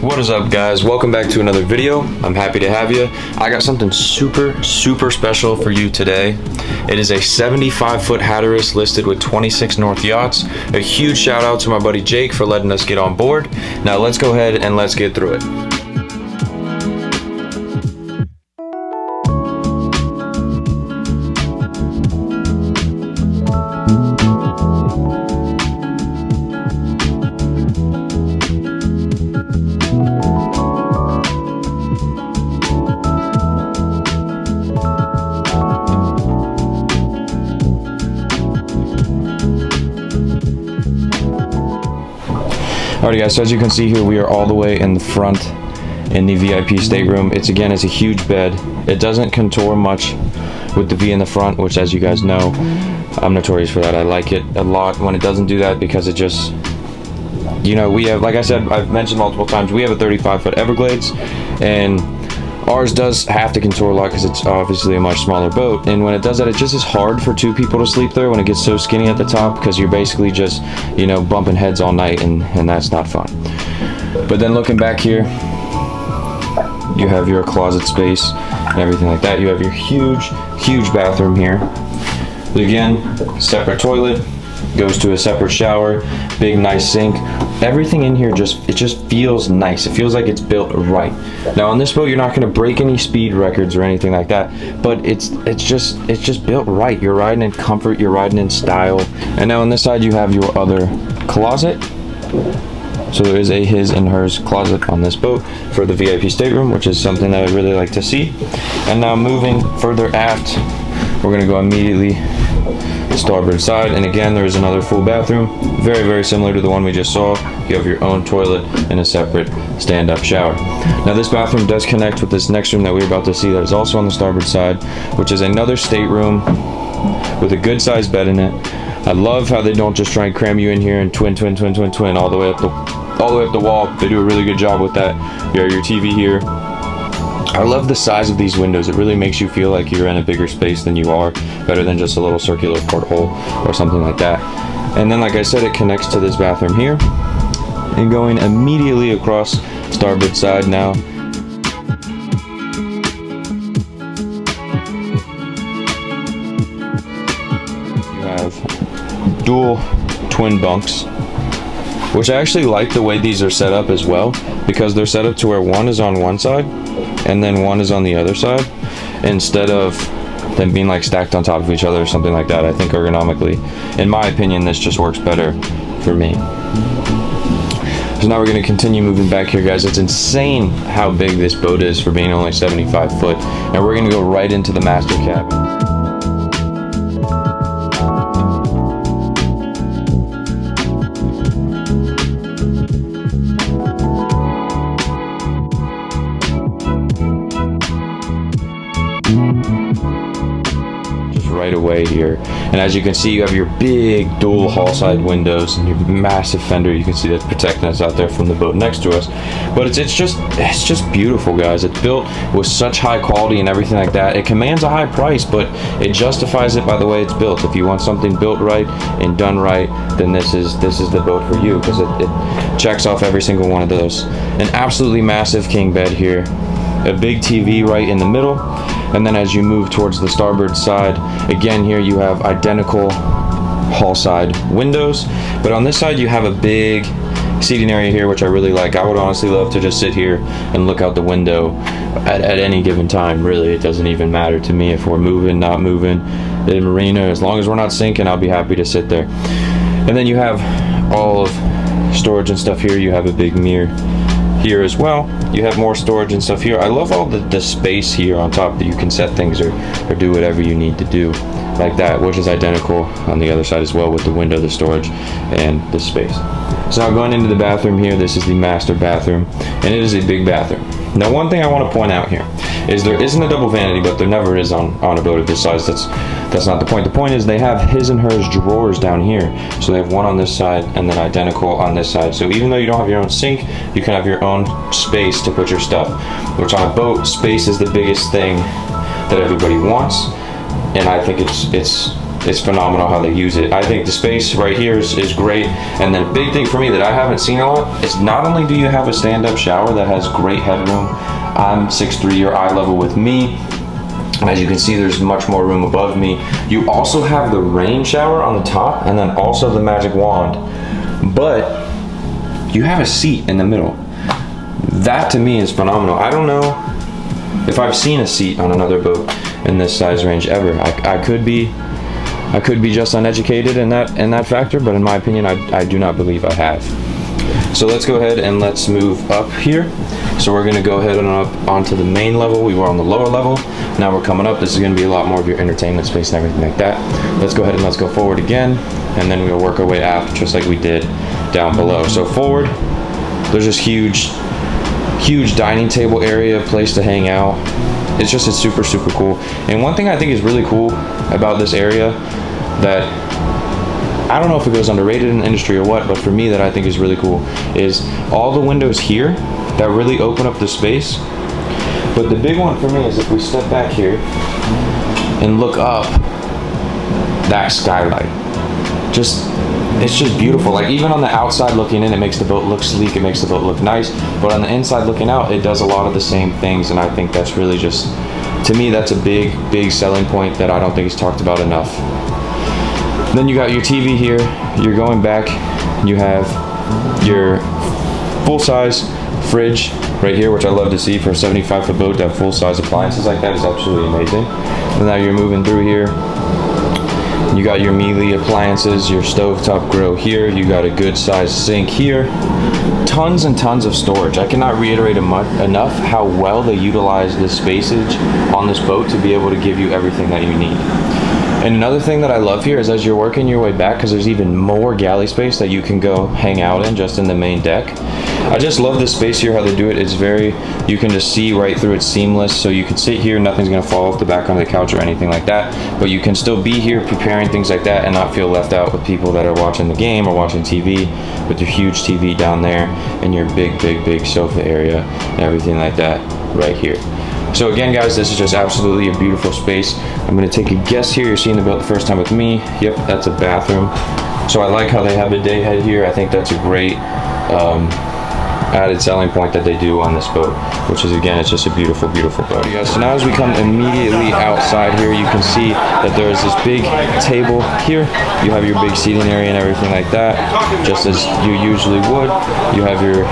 What is up, guys? Welcome back to another video. I'm happy to have you. I got something super special for you today. It is a 75-foot Hatteras listed with 26 North Yachts. A huge shout out to my buddy Jake for letting us get on board. Now let's go ahead and let's get through it. Alrighty guys, so as you can see here, we are all the way in the front in the VIP stateroom. It's a huge bed. It doesn't contour much with the V in the front, which, as you guys know, I'm notorious for that. I like it a lot when it doesn't do that, because it just, you know, we have, like I said, I've mentioned multiple times, we have a 35-foot Everglades, and ours does have to contour a lot because it's obviously a much smaller boat, and when it does that, it just is hard for two people to sleep there when it gets so skinny at the top, because you're basically just, you know, bumping heads all night, and that's not fun. But then looking back here, you have your closet space and everything like that. You have your huge bathroom here. Again, separate toilet, goes to a separate shower, big nice sink. Everything in here just feels nice. It feels like it's built right. Now on this boat, you're not going to break any speed records or anything like that, but it's just built right. You're riding in comfort, you're riding in style. And now on this side, you have your other closet. So there is a his and hers closet on this boat for the VIP stateroom, which is something that I really like to see. And now moving further aft, we're going to go immediately starboard side, and again there is another full bathroom, very similar to the one we just saw. You have your own toilet and a separate stand-up shower. Now this bathroom does connect with this next room that we're about to see, that is also on the starboard side, which is another stateroom with a good sized bed in it. I love how they don't just try and cram you in here and twin all the way up the wall. They do a really good job with that. You have your TV here. I love the size of these windows. It really makes you feel like you're in a bigger space than you are, better than just a little circular porthole or something like that. And then, like I said, it connects to this bathroom here. And going immediately across starboard side now, you have dual twin bunks, which I actually like the way these are set up as well, because they're set up to where one is on one side and then one is on the other side, instead of them being like stacked on top of each other or something like that. I think ergonomically, in my opinion, this just works better for me. So now we're going to continue moving back here, guys. It's insane how big this boat is for being only 75 foot, and we're going to go right into the master cabin. Right away here, and as you can see, you have your big dual hull side windows and your massive fender. You can see that's protecting us out there from the boat next to us. But it's just beautiful, guys. It's built with such high quality and everything like that. It commands a high price, but it justifies it by the way it's built. If you want something built right and done right, then this is the boat for you, because it checks off every single one of those. An absolutely massive king bed here, a big TV right in the middle. And then as you move towards the starboard side, again here you have identical hull side windows, but on this side you have a big seating area here, which I really like. I would honestly love to just sit here and look out the window at any given time. Really, it doesn't even matter to me if we're moving, not moving, in marina. As long as we're not sinking, I'll be happy to sit there. And then you have all of storage and stuff here. You have a big mirror here as well. You have more storage and stuff here. I love all the space here on top that you can set things or do whatever you need to do like that, which is identical on the other side as well, with the window, the storage, and the space. So now going into the bathroom here, this is the master bathroom, and it is a big bathroom. Now one thing I want to point out here is there isn't a double vanity, but there never is on a boat of this size. That's not the point. The point is they have his and hers drawers down here. So they have one on this side and then identical on this side. So even though you don't have your own sink, you can have your own space to put your stuff, which on a boat, space is the biggest thing that everybody wants. And I think it's it's phenomenal how they use it. I think the space right here is great. And then big thing for me that I haven't seen a lot is not only do you have a stand-up shower that has great headroom. I'm 6'3", you're eye level with me. And as you can see, there's much more room above me. You also have the rain shower on the top and then also the magic wand. But you have a seat in the middle. That to me is phenomenal. I don't know if I've seen a seat on another boat in this size range ever. I could be just uneducated in that factor, but in my opinion, I do not believe I have. So let's go ahead and let's move up here. So we're gonna go ahead and up onto the main level. We were on the lower level. Now we're coming up. This is gonna be a lot more of your entertainment space and everything like that. Let's go ahead and let's go forward again. And then we'll work our way aft just like we did down below. So forward, there's this huge dining table area, place to hang out. It's super cool. And one thing I think is really cool about this area that I don't know if it goes underrated in the industry or what, but for me that I think is really cool is all the windows here that really open up the space. But the big one for me is if we step back here and look up, that skylight. It's just beautiful. Like even on the outside looking in, it makes the boat look sleek, it makes the boat look nice. But on the inside looking out, it does a lot of the same things. And I think that's really just, to me, that's a big selling point that I don't think is talked about enough. Then you got your TV here. You're going back, you have your full-size fridge right here, which I love to see for a 75-foot boat to have full-size appliances like that is absolutely amazing. And now you're moving through here. You got your Mealy appliances, your stovetop grill here. You got a good sized sink here. Tons and tons of storage. I cannot reiterate enough how well they utilize this spacage on this boat to be able to give you everything that you need. And another thing that I love here is as you're working your way back, because there's even more galley space that you can go hang out in just in the main deck. I just love this space here, how they do it. It's very, you can just see right through, it's seamless. So you can sit here, nothing's gonna fall off the back onto the couch or anything like that. But you can still be here preparing things like that and not feel left out with people that are watching the game or watching TV with your huge TV down there and your big sofa area and everything like that right here. So again, guys, this is just absolutely a beautiful space. I'm gonna take a guess here. You're seeing the boat the first time with me. Yep, that's a bathroom. So I like how they have a day head here. I think that's a great added selling point that they do on this boat, which is, again, it's just a beautiful boat. So now as we come immediately outside here, you can see that there's this big table here. You have your big seating area and everything like that, just as you usually would. You have your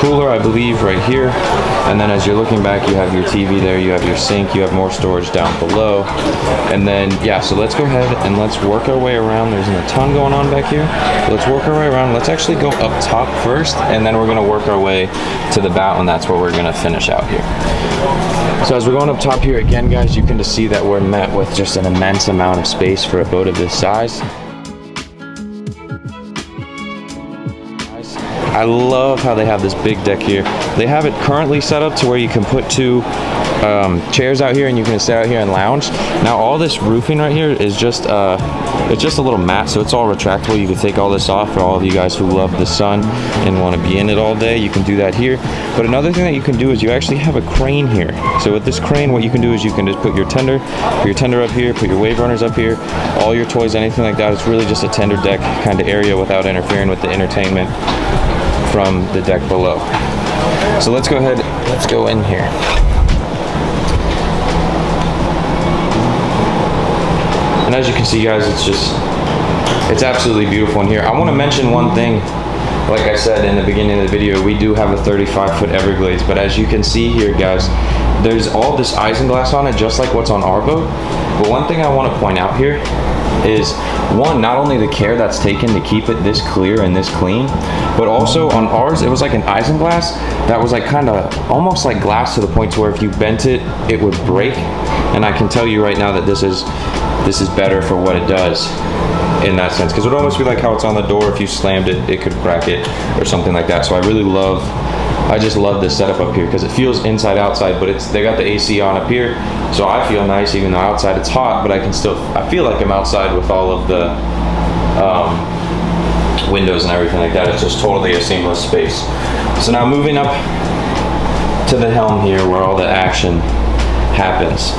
cooler, I believe, right here. And then as you're looking back, you have your TV there, you have your sink, you have more storage down below. And then, yeah, so let's go ahead and let's work our way around. There's a ton going on back here. Let's work our way around. Let's actually go up top first, and then we're gonna work our way to the bow, and that's where we're gonna finish out here. So as we're going up top here, again, guys, you can just see that we're met with just an immense amount of space for a boat of this size. I love how they have this big deck here. They have it currently set up to where you can put two chairs out here and you can sit out here and lounge. Now all this roofing right here is just it's just a little mat, so it's all retractable. You can take all this off for all of you guys who love the sun and want to be in it all day. You can do that here. But another thing that you can do is you actually have a crane here. So with this crane, what you can do is you can just put your tender up here, put your wave runners up here, all your toys, anything like that. It's really just a tender deck kind of area without interfering with the entertainment from the deck below. So let's go ahead, let's go in here. And as you can see, guys, it's absolutely beautiful in here. I want to mention one thing. Like I said in the beginning of the video, we do have a 35-foot Everglades, but as you can see here, guys, there's all this isinglass on it, just like what's on our boat. But one thing I want to point out here is, one, not only the care that's taken to keep it this clear and this clean, but also on ours, it was like an isinglass that was like kind of almost like glass to the point to where if you bent it, it would break. And I can tell you right now that this is better for what it does in that sense, because it would almost be like how it's on the door. If you slammed it, it could crack it or something like that. So I just love this setup up here because it feels inside outside, but they got the AC on up here, so I feel nice even though outside it's hot, but I feel like I'm outside with all of the windows and everything like that. It's just totally a seamless space. So now moving up to the helm here where all the action happens.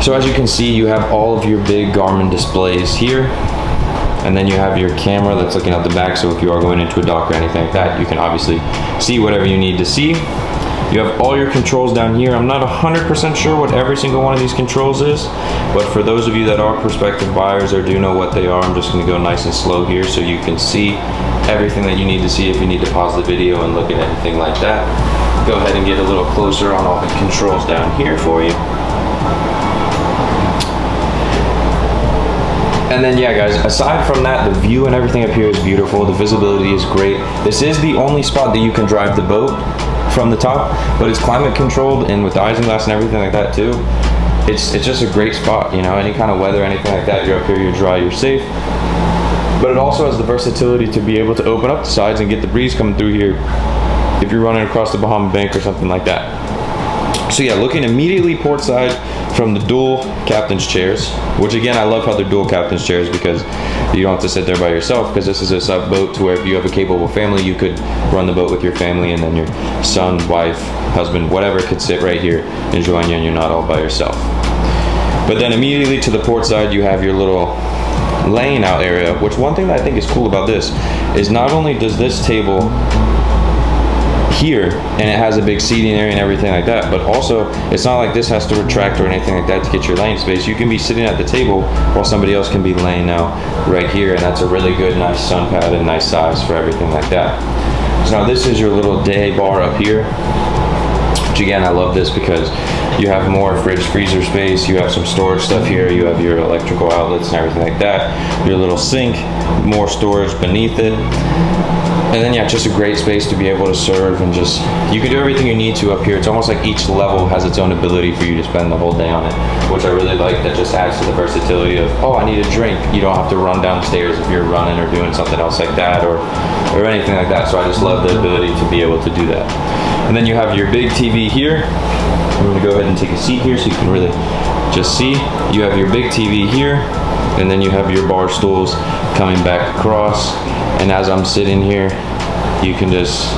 So as you can see, you have all of your big Garmin displays here. And then you have your camera that's looking out the back, so if you are going into a dock or anything like that, you can obviously see whatever you need to see. You have all your controls down here. I'm not 100% sure what every single one of these controls is, but for those of you that are prospective buyers or do know what they are, I'm just gonna go nice and slow here so you can see everything that you need to see if you need to pause the video and look at anything like that. Go ahead and get a little closer on all the controls down here for you. And then yeah guys, aside from that, the view and everything up here is beautiful. The visibility is great. This is the only spot that you can drive the boat from the top, but it's climate controlled, and with the isinglass and everything like that too, it's just a great spot. You know, any kind of weather, anything like that, you're up here, you're dry, you're safe. But it also has the versatility to be able to open up the sides and get the breeze coming through here if you're running across the Bahama Bank or something like that. So yeah, looking immediately port side from the dual captain's chairs, which again, I love how they're dual captain's chairs because you don't have to sit there by yourself, because this is a sub boat to where if you have a capable family, you could run the boat with your family, and then your son, wife, husband, whatever could sit right here enjoying you, and you're not all by yourself. But then immediately to the port side, you have your little laying out area, which one thing that I think is cool about this is not only does this table here, and it has a big seating area and everything like that, but also it's not like this has to retract or anything like that to get your laying space. You can be sitting at the table while somebody else can be laying out right here, and that's a really good, nice sun pad and nice size for everything like that. So now this is your little day bar up here, which again, I love this because you have more fridge freezer space, you have some storage stuff here, you have your electrical outlets and everything like that, your little sink, more storage beneath it. And then yeah, just a great space to be able to serve, and just, you can do everything you need to up here. It's almost like each level has its own ability for you to spend the whole day on it, which I really like. That just adds to the versatility of, oh, I need a drink. You don't have to run downstairs if you're running or doing something else like that, or anything like that. So I just love the ability to be able to do that. And then you have your big TV here. I'm gonna go ahead and take a seat here so you can really just see. You have your big TV here, and then you have your bar stools coming back across. And as I'm sitting here, you can just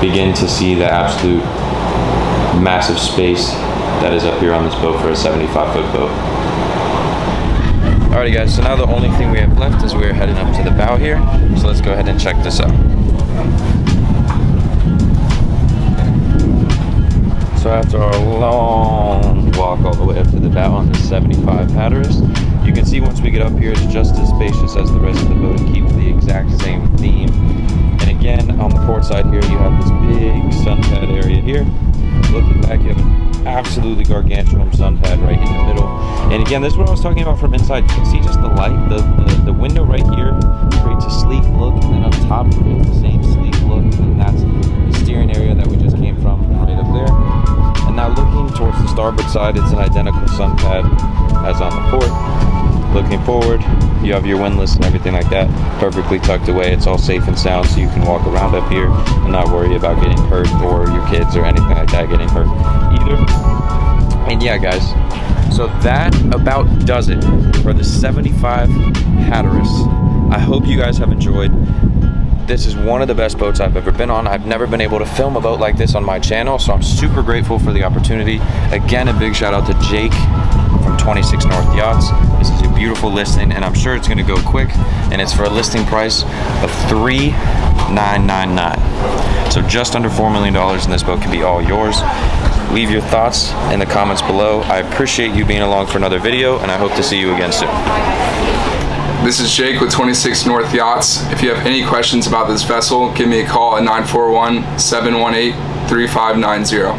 begin to see the absolute massive space that is up here on this boat for a 75-foot boat. Alrighty guys, so now the only thing we have left is we're heading up to the bow here. So let's go ahead and check this out. So after our long walk all the way up to the bow on the 75 Hatteras, you can see once we get up here, it's just as spacious as the rest of the boat and keeps the exact same theme. And again, on the port side here, you have this big sun pad area here. Looking back, you have an absolutely gargantuan sun pad right in the middle. And again, this is what I was talking about from inside. You can see just the light, the window right here creates a sleek look, and then up top it creates the same sleek look, and that's the steering area that we just came from right up there. And now looking towards the starboard side, it's an identical sun pad as on the port. Looking forward, you have your windlass and everything like that perfectly tucked away. It's all safe and sound, so you can walk around up here and not worry about getting hurt, or your kids or anything like that getting hurt either. And yeah guys, so that about does it for the 75 Hatteras. I hope you guys have enjoyed. This is one of the best boats I've ever been on. I've never been able to film a boat like this on my channel, so I'm super grateful for the opportunity. Again, a big shout out to Jake from 26 North Yachts. This is a beautiful listing, and I'm sure it's gonna go quick, and it's for a listing price of $3,999. So just under $4 million, and this boat can be all yours. Leave your thoughts in the comments below. I appreciate you being along for another video, and I hope to see you again soon. This is Jake with 26 North Yachts. If you have any questions about this vessel, give me a call at 941-718-3590.